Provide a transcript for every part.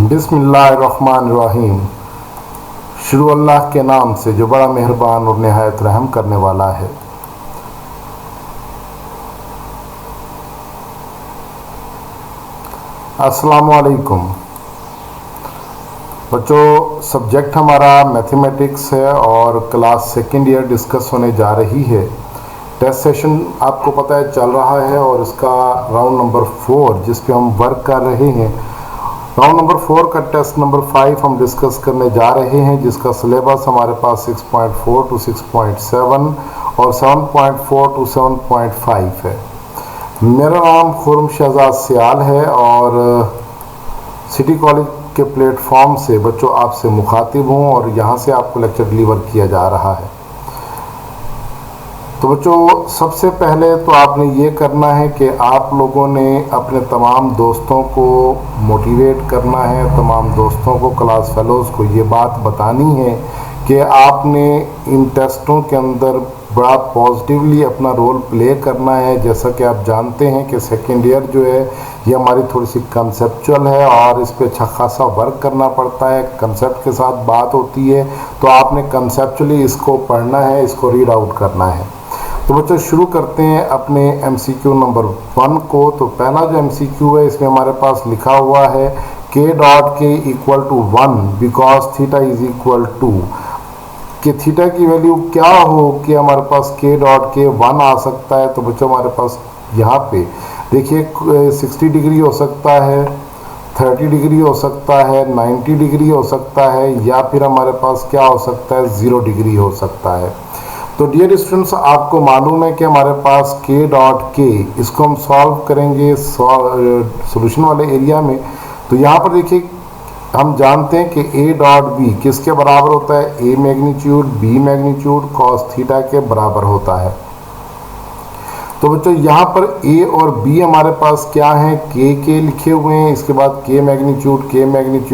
बिस्मिल्लाहिर्रहमानिर्रहीम। शुरू अल्लाह के नाम से जो बड़ा मेहरबान और निहायत रहम करने वाला है। अस्सलामु अलैकुम बच्चों, सब्जेक्ट हमारा मैथमेटिक्स है और क्लास सेकेंड ईयर डिस्कस होने जा रही है। टेस्ट सेशन आपको पता है चल रहा है और इसका राउंड नंबर 4 जिस पे हम वर्क कर रहे हैं, राउंड नंबर 4 का टेस्ट नंबर 5 हम डिस्कस करने जा रहे हैं, जिसका सिलेबस हमारे पास 6.4 to 6.7 और 7.4 to 7.5 है। मेरा नाम खुर्रम शहजाद सियाल है और सिटी कॉलेज के प्लेटफॉर्म से बच्चों आपसे मुखातिब हूँ और यहाँ से आपको लेक्चर डिलीवर किया जा रहा है। तो बच्चों, सबसे पहले तो आपने ये करना है कि आप लोगों ने अपने तमाम दोस्तों को मोटिवेट करना है, तमाम दोस्तों को, क्लास फेलोज़ को ये बात बतानी है कि आपने इन टेस्टों के अंदर बड़ा पॉजिटिवली अपना रोल प्ले करना है। जैसा कि आप जानते हैं कि सेकेंड ईयर जो है ये हमारी थोड़ी सी कंसेप्चुअल है और इस पे अच्छा खासा वर्क करना पड़ता है। कंसेप्ट के साथ बात होती है तो आपने कंसेप्चुअली इसको पढ़ना है, इसको रीड आउट करना है। तो बच्चों शुरू करते हैं अपने MCQ नंबर 1 को। तो पहला जो MCQ है इसमें हमारे पास लिखा हुआ है k.k equal to 1 because theta is equal to, कि थीटा की वैल्यू क्या हो कि हमारे पास k.k 1 आ सकता है। तो बच्चों हमारे पास यहाँ पे देखिए 60 डिग्री हो सकता है, 30 डिग्री हो सकता है, 90 डिग्री हो सकता है, या फिर हमारे पास क्या हो सकता है 0 डिग्री हो सकता है। तो डियर स्टूडेंट्स, आपको मालूम है कि हमारे पास k.k इसको हम सॉल्व करेंगे सॉल्यूशन वाले एरिया में। तो यहाँ पर देखिए हम जानते हैं कि a.b किसके बराबर होता है, a magnitude b magnitude cos theta के बराबर होता है। तो बच्चों यहाँ पर a और b हमारे पास क्या है, k लिखे हुए हैं, इसके बाद k मैग्नीट्यूड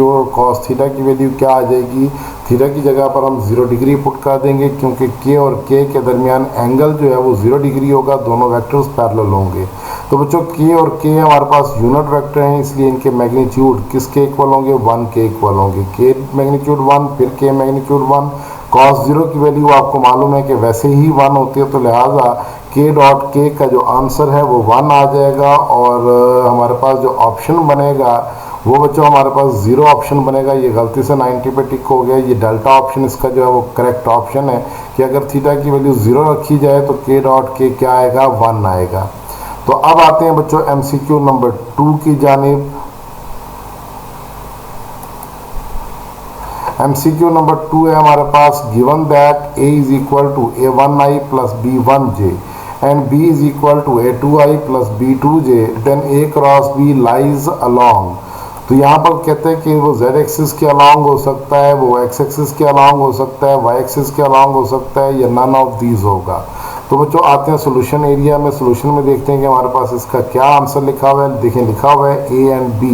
और cos थीटा की वैल्यू क्या आ जाएगी, थीटा की जगह पर हम 0 डिग्री पुट कर देंगे क्योंकि k और k के दरमियान एंगल जो है वो 0 डिग्री होगा, दोनों वेक्टर्स पैरेलल होंगे। तो बच्चों k और k हमारे पास यूनिट वेक्टर हैं, इसलिए इनके मैग्नीट्यूड किसके इक्वल होंगे, 1 के इक्वल होंगे। k मैग्नीट्यूड 1 फिर k मैग्नीट्यूड 1, cos 0 की वैल्यू आपको मालूम है कि वैसे ही 1 होती है, तो लिहाजा k.k का जो आंसर है वो 1 आ जाएगा। और हमारे पास जो ऑप्शन बनेगा वो बच्चों हमारे पास 0 ऑप्शन बनेगा। ये गलती से 90 पे टिक हो गया, ये डेल्टा ऑप्शन इसका जो है वो करेक्ट ऑप्शन है कि अगर थीटा की वैल्यू 0 रखी जाए तो k.k क्या आएगा, 1 आएगा। तो अब आते हैं बच्चों MCQ नंबर 2 की जानिब। MCQ नंबर 2 है हमारे पास, given that a is equal to a1i plus b1j and b is equal to a2i plus b2j then a cross b lies along। तो यहाँ पर कहते हैं कि वो z एक्सिस के अलॉन्ग हो सकता है, वो x एक्सिस के अलॉन्ग हो सकता है, y एक्सिस के अलॉन्ग हो सकता है, या नन ऑफ दीज होगा। तो बच्चों आते हैं सोल्यूशन एरिया में। सोल्यूशन में देखते हैं कि हमारे पास इसका क्या आंसर लिखा हुआ है। देखिए लिखा हुआ है a and b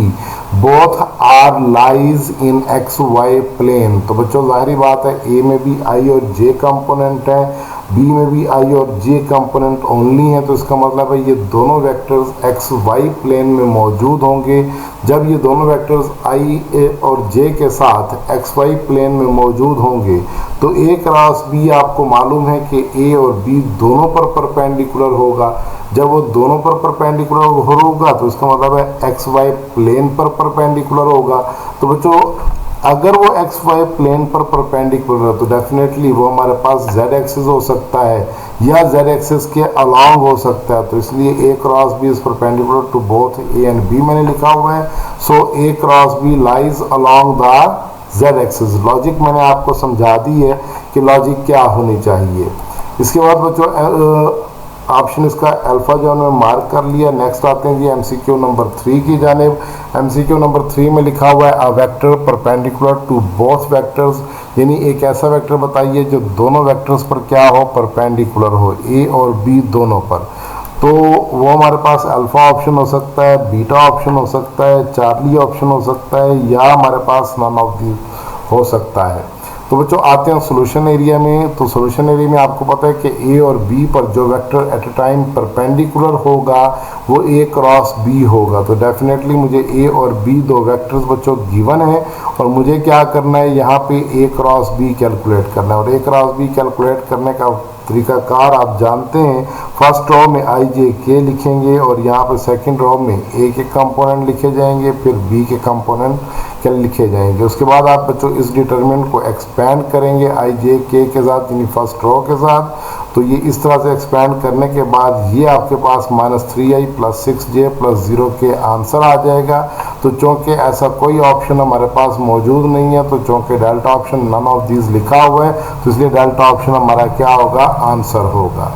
both are lies in XY plane. तो बच्चों जाहिर बात है a में भी i और j कंपोनेंट है, b में भी i और j कंपोनेंट ओनली है। तो इसका मतलब है ये दोनों वेक्टर्स XY प्लेन में मौजूद होंगे। जब ये दोनों वेक्टर्स i और j के साथ XY प्लेन में मौजूद होंगे तो a क्रॉस b आपको मालूम है कि a और b दोनों पर परपेंडिकुलर होगा। जब वो दोनों पर परपेंडिकुलर होगा तो इसका मतलब है XY प्लेन पर परपेंडिकुलर होगा। तो बच्चों अगर वो XY प्लेन पर परपेंडिकुलर है तो डेफिनेटली वो हमारे पास Z एक्सिस हो सकता है या Z एक्सिस के अलॉन्ग हो सकता है। तो इसलिए A cross B is perpendicular to both A and B मैंने लिखा हुआ है। So A cross B lies along the Z axis. Logic मैंने आपको समझा दी है कि लॉजिक क्या होनी चाहिए। इसके बाद बच्चों ऑप्शन इसका अल्फा जो हमने मार्क कर लिया। नेक्स्ट आते हैं जी MCQ नंबर 3 की जानिब। MCQ नंबर 3 में लिखा हुआ है a vector perpendicular to both vectors, यानी एक ऐसा वेक्टर बताइए जो दोनों वेक्टर्स पर क्या हो, परपेंडिकुलर हो, A और B दोनों पर। तो वो हमारे पास अल्फा ऑप्शन हो सकता है, बीटा ऑप्शन हो सकता है, चार्ली ऑप्शन हो सकता है, या हमारे पास नन ऑफ दी हो सकता है। तो बच्चों आते हैं सोल्यूशन एरिया में। तो सोल्यूशन एरिया में आपको पता है कि ए और बी पर जो vector at a time perpendicular होगा वो ए क्रॉस बी होगा। तो डेफिनेटली मुझे ए और बी दो वेक्टर्स बच्चों गिवन है और मुझे क्या करना है, यहाँ पे ए क्रॉस बी कैलकुलेट करना है। और ए क्रॉस बी कैलकुलेट करने का तरीकाकार आप जानते हैं, फर्स्ट रो में आई जे के लिखेंगे और यहाँ पर सेकंड रो में ए के कंपोनेंट लिखे जाएंगे, फिर बी के कंपोनेंट क्या लिखे जाएंगे। उसके बाद आप बच्चों इस डिटरमिनेंट को एक्सपेंड करेंगे आई जे के साथ, यानी फर्स्ट रो के साथ। तो ये इस तरह से एक्सपेंड करने के बाद ये आपके पास -3i + 6j + 0 के आंसर आ जाएगा। तो चूँकि ऐसा कोई ऑप्शन हमारे पास मौजूद नहीं है, तो चूँकि delta option none of these लिखा हुआ है, तो इसलिए डेल्टा ऑप्शन हमारा क्या होगा, आंसर होगा।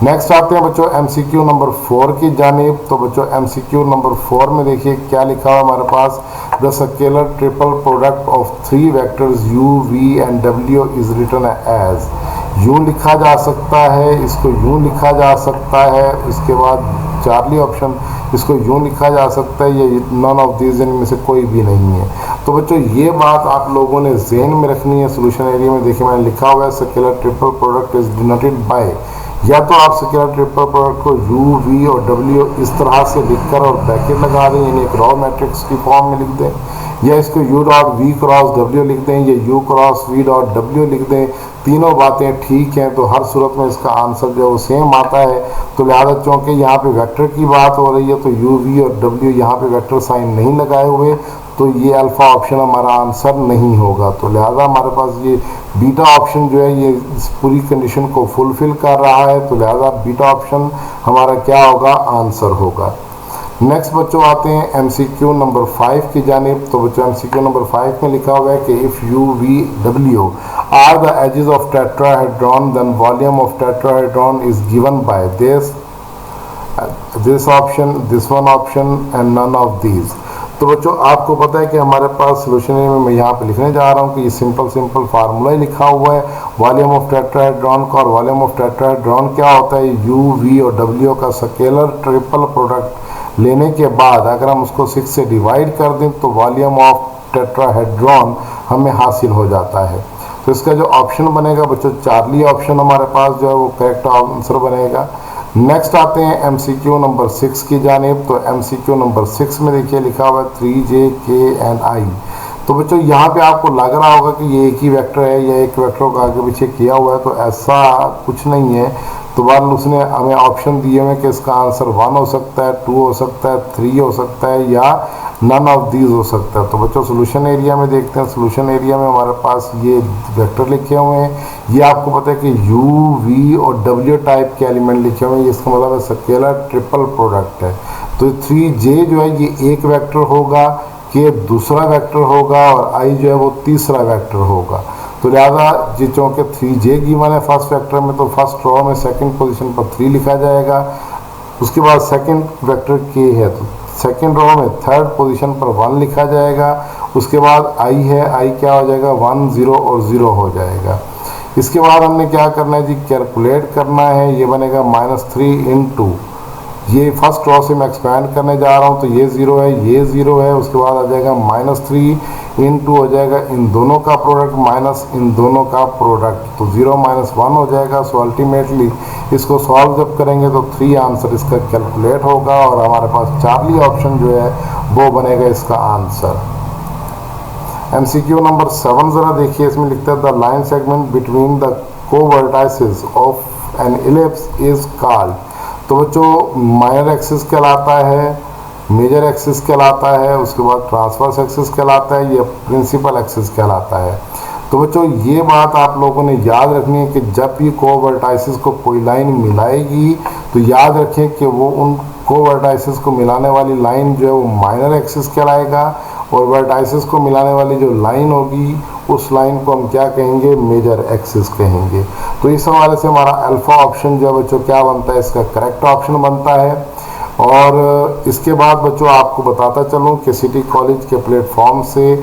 नेक्स्ट आते हैं बच्चों MCQ नंबर 4 की जानिब। तो बच्चों MCQ नंबर 4 में देखिए क्या लिखा हुआ हमारे पास, the scalar triple product of 3 vectors u, v and w is written as. यूँ लिखा जा सकता है, इसको यूँ लिखा जा सकता है, इसके बाद चार्ली ऑप्शन, इसको यूँ लिखा जा सकता है, ये नन ऑफ दीज इनमें से कोई भी नहीं है। तो बच्चों ये बात आप लोगों ने ज़हन में रखनी है। सोल्यूशन एरिया में देखिए मैंने लिखा हुआ है scalar triple product is denoted by, या तो आप स्केलर ट्रिपल प्रोडक्ट को u, v और w इस तरह से लिखकर और ब्रैकेट लगा दें, यानी एक रॉ मैट्रिक्स की फॉर्म में लिख दें, या इसको u dot v cross w लिख दें, या u cross v dot w लिख दें। तीनों बातें ठीक हैं, तो हर सूरत में इसका आंसर जो है वो सेम आता है। तो लिहाजा चूँकि यहाँ पे वेक्टर की बात हो रही है, तो u, v और w यहाँ पे वेक्टर साइन नहीं लगाए हुए, तो ये अल्फ़ा ऑप्शन हमारा आंसर नहीं होगा। तो लिहाजा हमारे पास ये बीटा ऑप्शन जो है ये इस पूरी कंडीशन को फुलफ़िल कर रहा है, तो लिहाजा बीटा ऑप्शन हमारा क्या होगा, आंसर होगा। नेक्स्ट बच्चों आते हैं MCQ नंबर 5 की जानिब। तो बच्चों MCQ नंबर 5 में लिखा हुआ है कि if u, v, w are the edges of tetrahedron then volume of tetrahedron is given by this option, this one option and none of these. तो बच्चों आपको पता है कि हमारे पास सोल्यूशन में मैं यहाँ पे लिखने जा रहा हूँ कि ये सिंपल फार्मूला ही लिखा हुआ है वॉल्यूम ऑफ टेट्राहेड्रॉन का। और वॉल्यूम ऑफ टेट्राहेड्रॉन क्या होता है, u, v और w का स्केलर ट्रिपल प्रोडक्ट लेने के बाद अगर हम उसको 6 से डिवाइड कर दें तो वॉल्यूम ऑफ टेट्राहेड्रॉन हमें हासिल हो जाता है। तो इसका जो ऑप्शन बनेगा बच्चों चार्ली ऑप्शन हमारे पास जो है वो करेक्ट आंसर बनेगा। नेक्स्ट आते हैं MCQ नंबर 6 की जानिब। तो MCQ नंबर 6 में देखिए लिखा हुआ है 3j, k एंड i। तो बच्चों यहाँ पे आपको लग रहा होगा कि ये एक ही वेक्टर है या एक वेक्टर को आगे पीछे किया हुआ है, तो ऐसा कुछ नहीं है। तो बाद उसने हमें ऑप्शन दिए हुए कि इसका आंसर 1 हो सकता है, 2 हो सकता है, 3 हो सकता है या नन ऑफ दीज हो सकता है। तो बच्चों सोल्यूशन एरिया में देखते हैं। सोल्यूशन एरिया में हमारे पास ये वेक्टर लिखे हुए हैं। ये आपको पता है कि u, v और w टाइप के एलिमेंट लिखे हुए हैं। इसका मतलब है स्केलर ट्रिपल प्रोडक्ट है। तो 3j जो है ये एक वेक्टर होगा, k दूसरा वेक्टर होगा और i जो है वो तीसरा वेक्टर होगा। तो लिहाजा जी चूँकि 3j गिवन है फर्स्ट वेक्टर में, तो फर्स्ट रो में सेकंड पोजीशन पर 3 लिखा जाएगा। उसके बाद सेकंड वेक्टर k है, तो सेकंड रो में थर्ड पोजीशन पर 1 लिखा जाएगा। उसके बाद i है, i क्या हो जाएगा, 1, 0 और 0 हो जाएगा। इसके बाद हमने क्या करना है जी, कैलकुलेट करना है। ये बनेगा -3 इंटू, ये फर्स्ट रो से मैं एक्सपेंड करने जा रहा हूँ, तो ये 0 है, ये 0 है। उसके बाद आ जाएगा -3 इंटू हो जाएगा इन दोनों का प्रोडक्ट माइनस इन दोनों का प्रोडक्ट, तो 0 - 1 हो जाएगा। सो अल्टीमेटली इसको सॉल्व जब करेंगे तो 3 आंसर इसका कैलकुलेट होगा और हमारे पास चार्ली ऑप्शन जो है वो बनेगा इसका आंसर। MCQ नंबर 7 ज़रा देखिए, इसमें लिखता है the line segment between the covertices of an ellipse is called. तो बच्चों माइनर एक्सिस कहलाता है, मेजर एक्सिस कहलाता है, उसके बाद ट्रांसवर्स एक्सिस कहलाता है, ये प्रिंसिपल एक्सिस कहलाता है। तो बच्चों ये बात आप लोगों ने याद रखनी है कि जब भी कोवर्टाइसेस को कोई लाइन मिलाएगी तो याद रखें कि वो उन कोवर्टाइसेस को मिलाने वाली लाइन जो है वो माइनर एक्सिस कहलाएगा और वर्टाइसेस को मिलाने वाली जो लाइन होगी उस लाइन को हम क्या कहेंगे, मेजर एक्सिस कहेंगे। तो इस हवाले से हमारा अल्फ़ा ऑप्शन जो है बच्चों क्या बनता है, इसका करेक्ट ऑप्शन बनता है। और इसके बाद बच्चों आपको बताता चलूँ कि सिटी कॉलेज के प्लेटफॉर्म से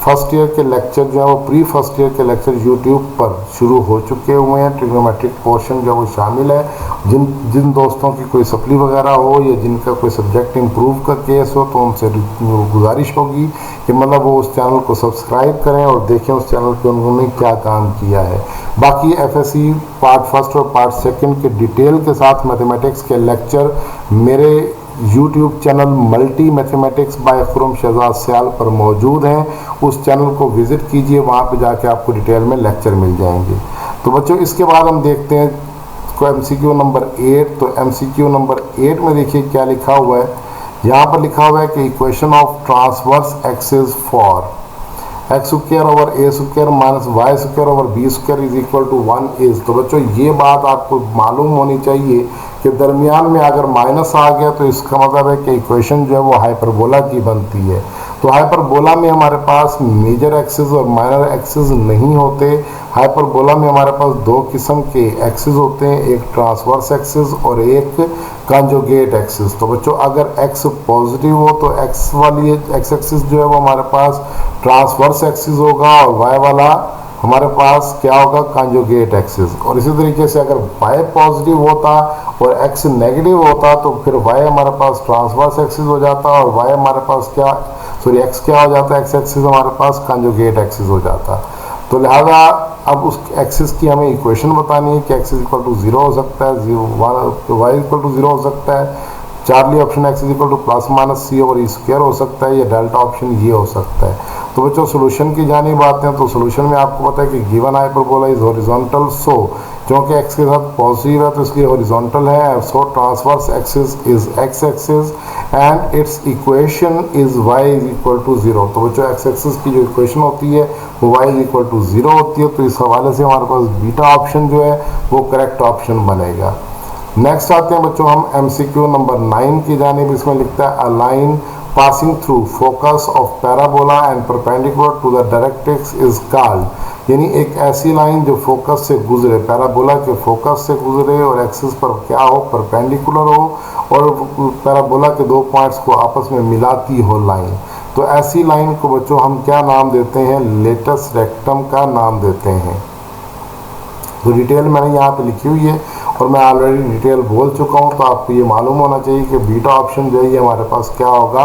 फर्स्ट ईयर के लेक्चर जो है वो प्री फर्स्ट ईयर के लेक्चर यूट्यूब पर शुरू हो चुके हुए हैं। ट्रिग्नोमेट्रिक पोर्शन जो है वो शामिल है। जिन जिन दोस्तों की कोई सप्ली वगैरह हो या जिनका कोई सब्जेक्ट इम्प्रूव का केस हो तो उनसे गुजारिश होगी कि मतलब वो उस चैनल को सब्सक्राइब करें और देखें उस चैनल पे उन्होंने क्या काम किया है। बाकी एफएससी पार्ट फर्स्ट और पार्ट सेकंड के डिटेल के साथ मैथमेटिक्स के लेक्चर मेरे YouTube channel multi mathematics by Khurram Shahzad Sial पर मौजूद हैं। उस चैनल को विज़िट कीजिए, वहाँ पे जाके आपको डिटेल में लेक्चर मिल जाएंगे। तो बच्चों इसके बाद हम देखते हैं MCQ नंबर 8। तो MCQ नंबर 8 में देखिए क्या लिखा हुआ है। यहाँ पर लिखा हुआ है कि equation of transverse axis for x square over a square minus y square over b square is equal to 1 is. तो बच्चों ये बात आपको मालूम होनी चाहिए कि दरमियान में अगर माइनस आ गया तो इसका मतलब है कि इक्वेशन जो है वो हाइपरबोला की बनती है। तो हाइपरबोला में हमारे पास मेजर एक्सिस और माइनर एक्सिस नहीं होते। हाइपरबोला में हमारे पास दो किस्म के एक्सिस होते हैं, एक ट्रांसवर्स एक्सिस और एक कंजुगेट एक्सिस। तो बच्चों अगर एक्स पॉजिटिव हो तो एक्स वाली एक्स एक्सिस जो है वो हमारे पास ट्रांसवर्स एक्सिस होगा और वाई वाला हमारे पास क्या होगा, कंजुगेट एक्सिस। और इसी तरीके से अगर y पॉजिटिव होता और x नेगेटिव होता तो फिर y हमारे पास ट्रांसवर्स एक्सिस हो जाता और y हमारे पास क्या x क्या हो जाता, x एक्सिस हमारे पास कंजुगेट एक्सिस हो जाता। तो लिहाजा अब उस एक्सिस की हमें इक्वेशन बतानी है कि x इक्वल टू 0 हो सकता है, y इक्वल टू 0 हो सकता है, Charlie option x equal to plus minus c over e square हो सकता है, या डेल्टा ऑप्शन ये हो सकता है। तो बच्चों सोल्यूशन की जानिब आते हैं। तो सोल्यूशन में आपको पता है कि गिवन हाइपरबोला इज हॉरिजॉन्टल, सो क्योंकि x के साथ पॉजिटिव है तो इसलिए हॉरिजॉन्टल है। So transverse axis is x axis and it's equation is y is equal to 0। तो बच्चों x एक्सिस की जो इक्वेशन होती है वो y इज इक्वल टू 0 होती है। तो इस हवाले से हमारे पास बीटा ऑप्शन जो है वो करेक्ट ऑप्शन बनेगा। नेक्स्ट आते हैं बच्चों हम MCQ नंबर 9 की जानिब। इसमें लिखता है a line passing through focus of parabola and perpendicular to the directrix is called. यानी एक ऐसी लाइन जो फोकस से गुजरे, पैराबोला के फोकस से गुजरे और एक्सिस पर क्या हो, परपेंडिकुलर हो और पैराबोला के दो पॉइंट्स को आपस में मिलाती हो लाइन। तो ऐसी लाइन को बच्चों हम क्या नाम देते हैं, लेटस रेक्टम का नाम देते हैं। तो डिटेल मैंने यहाँ पे लिखी हुई है और मैं ऑलरेडी डिटेल बोल चुका हूँ। तो आपको ये मालूम होना चाहिए कि बीटा ऑप्शन जो है ये हमारे पास क्या होगा,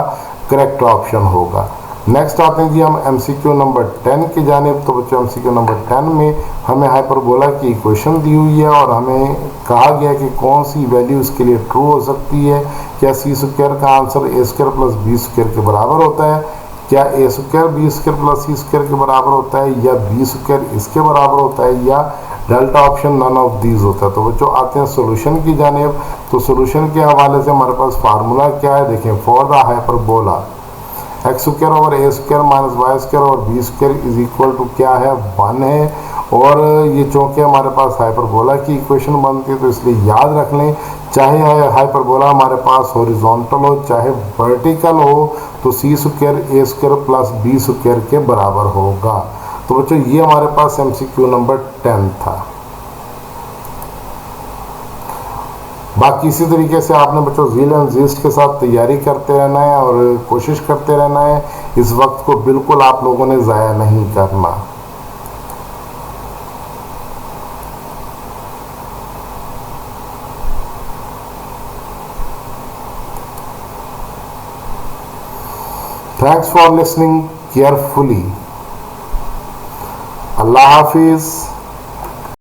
करेक्ट ऑप्शन होगा। नेक्स्ट आते हैं जी हम MCQ नंबर 10 की जानिब। तो बच्चों MCQ नंबर 10 में हमें हाइपरबोला की इक्वेशन दी हुई है और हमें कहा गया कि कौन सी वैल्यू इसके लिए ट्रू हो सकती है। क्या c स्क्वायर का answer a square plus b square के बराबर होता है, क्या a square b square plus c square के बराबर होता है, या b स्क्वायर इसके बराबर होता है, या delta option none of these होता है। तो बच्चों आते हैं सोल्यूशन की जानिब। तो सोल्यूशन के हवाले से हमारे पास फार्मूला क्या है, देखें, for the hyperbola x square over a square minus y square और b square is equal to क्या है, 1 है। और ये चूँकि हमारे पास हाइपरबोला की इक्वेशन बनती है तो इसलिए याद रख लें, चाहे हाइपरबोला हमारे पास हॉरिजॉन्टल हो चाहे वर्टिकल हो तो सी स्क्वायर ए स्क्वायर प्लस बी स्क्वायर के बराबर होगा। तो बच्चों ये हमारे पास MCQ नंबर 10 था। बाकी इसी तरीके से आपने बच्चों ज़ील एंड ज़ीस्ट के साथ तैयारी करते रहना है और कोशिश करते रहना है। इस वक्त को बिल्कुल आप लोगों ने ज़ाया नहीं करना। Thanks for listening carefully. अल्लाह हाफिज़।